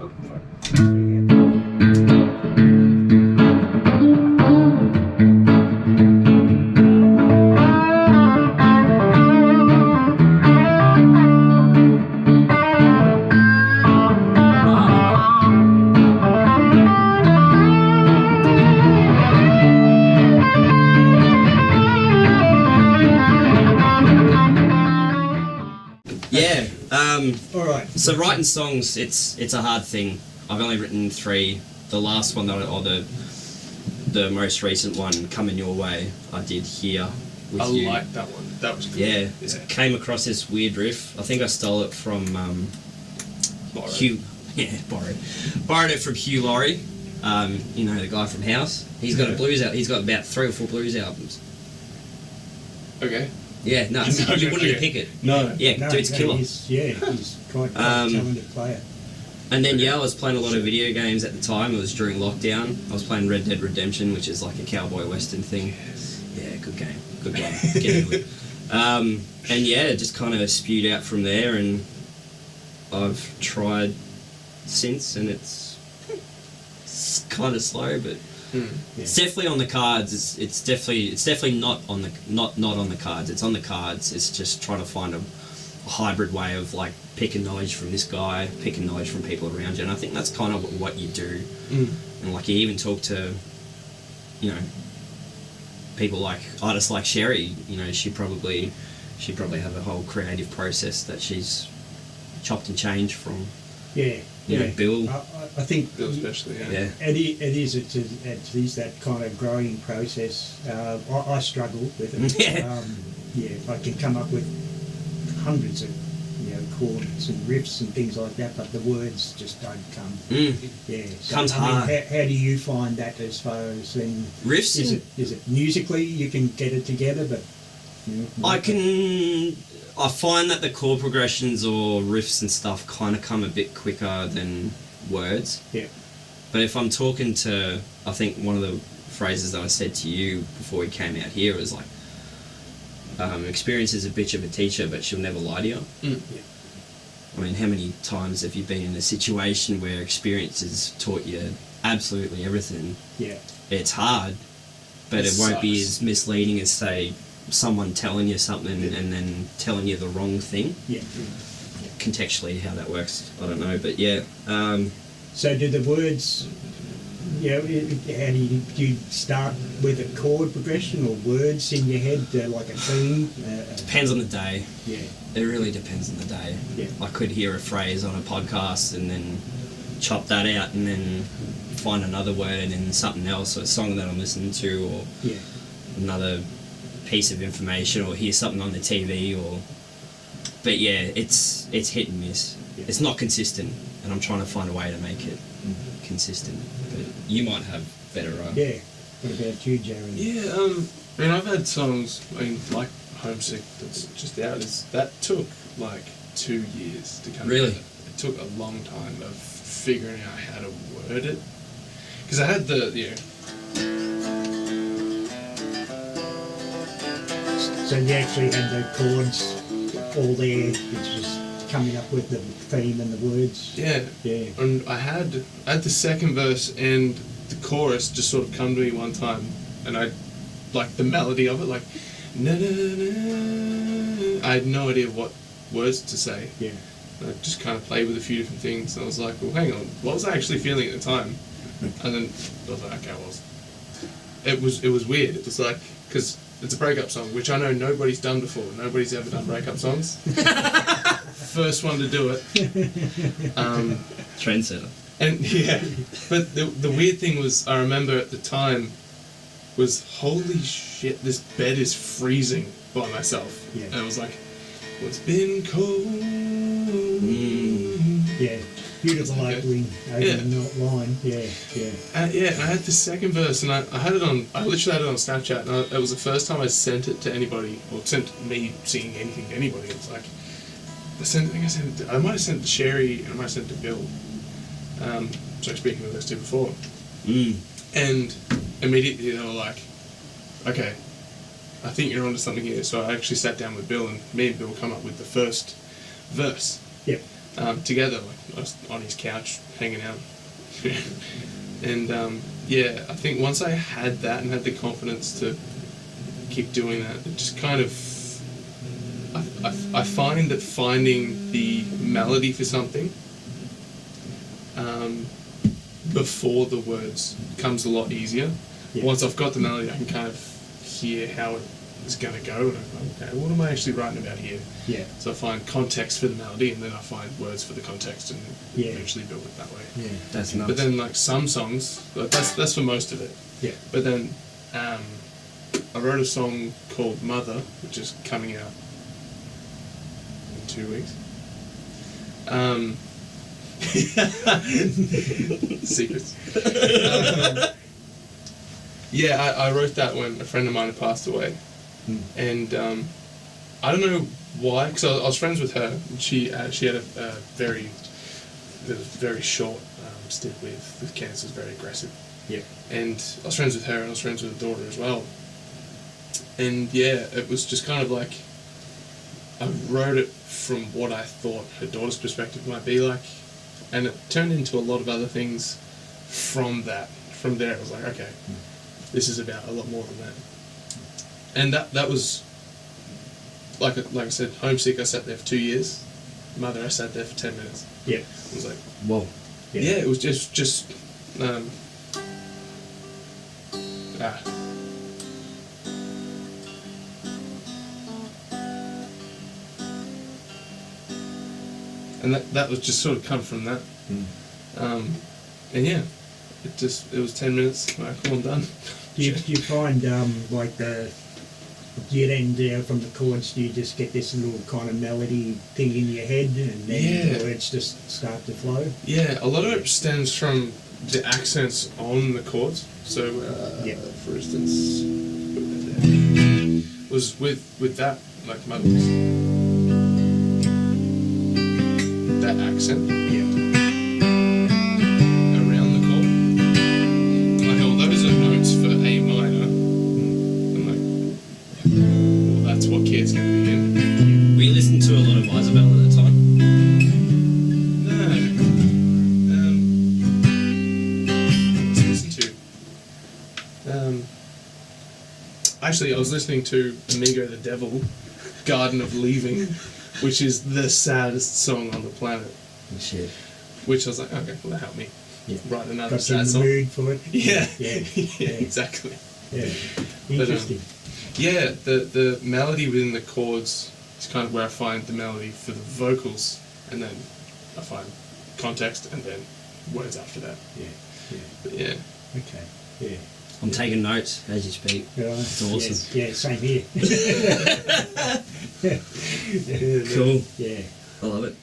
All right. So writing songs, it's a hard thing. I've only written 3. The last one, the most recent one, Coming Your Way, I did here with you. I like that one. That was good. Yeah. Came across this weird riff. I think I stole it from Hugh. Yeah, borrowed it from Hugh Laurie. You know, the guy from House. He's got a blues out. He's got about 3 or 4 blues albums. Okay. Yeah, no, you wouldn't even pick it. No. Yeah, dude's killer. He's quite talented player. And then, I was playing a lot of video games at the time. It was during lockdown. I was playing Red Dead Redemption, which is like a cowboy western thing. Yeah, good game. Good game. Get into it. And it just kind of spewed out from there, and I've tried since, and it's kind of slow, but it's definitely on the cards. It's definitely not on the cards. It's on the cards. It's just trying to find a hybrid way of like picking knowledge from this guy, picking knowledge from people around you, and I think that's kind of what you do. And like you even talk to, people like artists like Sherry. She probably have a whole creative process that she's chopped and changed from. Bill. I think Bill especially. It is that kind of growing process. I struggle with it. I can come up with hundreds of chords and riffs and things like that, but the words just don't come. Comes hard. How do you find that as far as then riffs? Is it musically you can get it together, but I find that the chord progressions or riffs and stuff kind of come a bit quicker than words. Yeah. But if I'm talking to, I think one of the phrases that I said to you before we came out here was like, experience is a bitch of a teacher, but she'll never lie to you. I mean, how many times have you been in a situation where experience has taught you absolutely everything? Yeah. It's hard, but it won't be as misleading as, say, someone telling you something and then telling you the wrong thing. Contextually, how that works, I don't know, but so do the words, how do you start with a chord progression or words in your head, like a theme? Depends on the day. Yeah. It really depends on the day. Yeah. I could hear a phrase on a podcast and then chop that out and then find another word in something else, or a song that I'm listening to, or another piece of information, or hear something on the TV, but it's hit and miss. It's not consistent, and I'm trying to find a way to make it consistent. But you might have better. What about you, Jeremy? I've had songs, like Homesick, that's just out. That took like 2 years to come. Really? Together. It took a long time of figuring out how to word it, because I had So you actually had the chords all there, it's just coming up with the theme and the words. Yeah. And I had the second verse and the chorus just sort of come to me one time, and I like the melody of it, like na na na. I had no idea what words to say. Yeah. And I just kind of played with a few different things, and I was like, well, hang on, what was I actually feeling at the time? And then I was like, okay, it was weird. It was like, because it's a breakup song, which I know nobody's done before. Nobody's ever done breakup songs. First one to do it. Trendsetter. And but the weird thing was, I remember at the time, was holy shit, this bed is freezing by myself. Yeah. And I was like, well, it's been cold. Yeah. Beautiful opening line. And I had the second verse, and I literally had it on Snapchat, and it was the first time I sent it to anybody, or sent me singing anything to anybody. It was like, I might have sent it to Sherry, and I might have sent it to Bill. So speaking of those two before. And immediately they were like, okay, I think you're onto something here. So I actually sat down with Bill, and me and Bill come up with the first verse. Yep. together, like I was on his couch hanging out. And yeah, I think once I had that and had the confidence to keep doing that, it just kind of, I find that finding the melody for something before the words comes a lot easier. Yeah. Once I've got the melody, I can kind of hear how it is going to go, and I'm like, okay, what am I actually writing about here? Yeah. So I find context for the melody, and then I find words for the context, and Yeah. eventually build it that way. Yeah. That's nuts. But then, like some songs, like that's for most of it. Yeah. But then, I wrote a song called Mother, which is coming out in 2 weeks. Secrets. Yeah, I wrote that when a friend of mine had passed away, and I don't know why, because I was friends with her. And she had a very short stint with cancer, very aggressive. Yeah. And I was friends with her, and I was friends with her daughter as well. And yeah, it was just kind of like I wrote it from what I thought her daughter's perspective might be like, and it turned into a lot of other things from that. From there, it was like, okay, this is about a lot more than that. And that was, like I said, Homesick, I sat there for 2 years. Mother, I sat there for 10 minutes. Yeah. It was like, Whoa. yeah, it was just and that was just sort of come from that. And yeah, it was 10 minutes. Like, cool, I'm done. Do you find like do you then from the chords, do you just get this little kind of melody thing in your head, and then the words just start to flow? Yeah, a lot of it stems from the accents on the chords. So, for instance, put that there. Was with that, like Mother's, that accent. Yeah. Around the chord. Like, oh, those are notes for A minor. I'm like, well, that's what kid's going to be in. We listened to a lot of Isabel at the time. No. What's listen to? Actually, I was listening to Amigo the Devil, Garden of Leaving, which is the saddest song on the planet. Shit. Which I was like, okay, well, that helped me write another Got you sad in the song. mood for it. Yeah. Yeah. Exactly. Yeah. But, Interesting. yeah, the melody within the chords is kind of where I find the melody for the vocals, and then I find context, and then words after that. Yeah. Yeah. But yeah. Okay. Yeah. I'm taking notes as you speak. It's awesome. Yeah, same here. Cool. Yeah. I love it.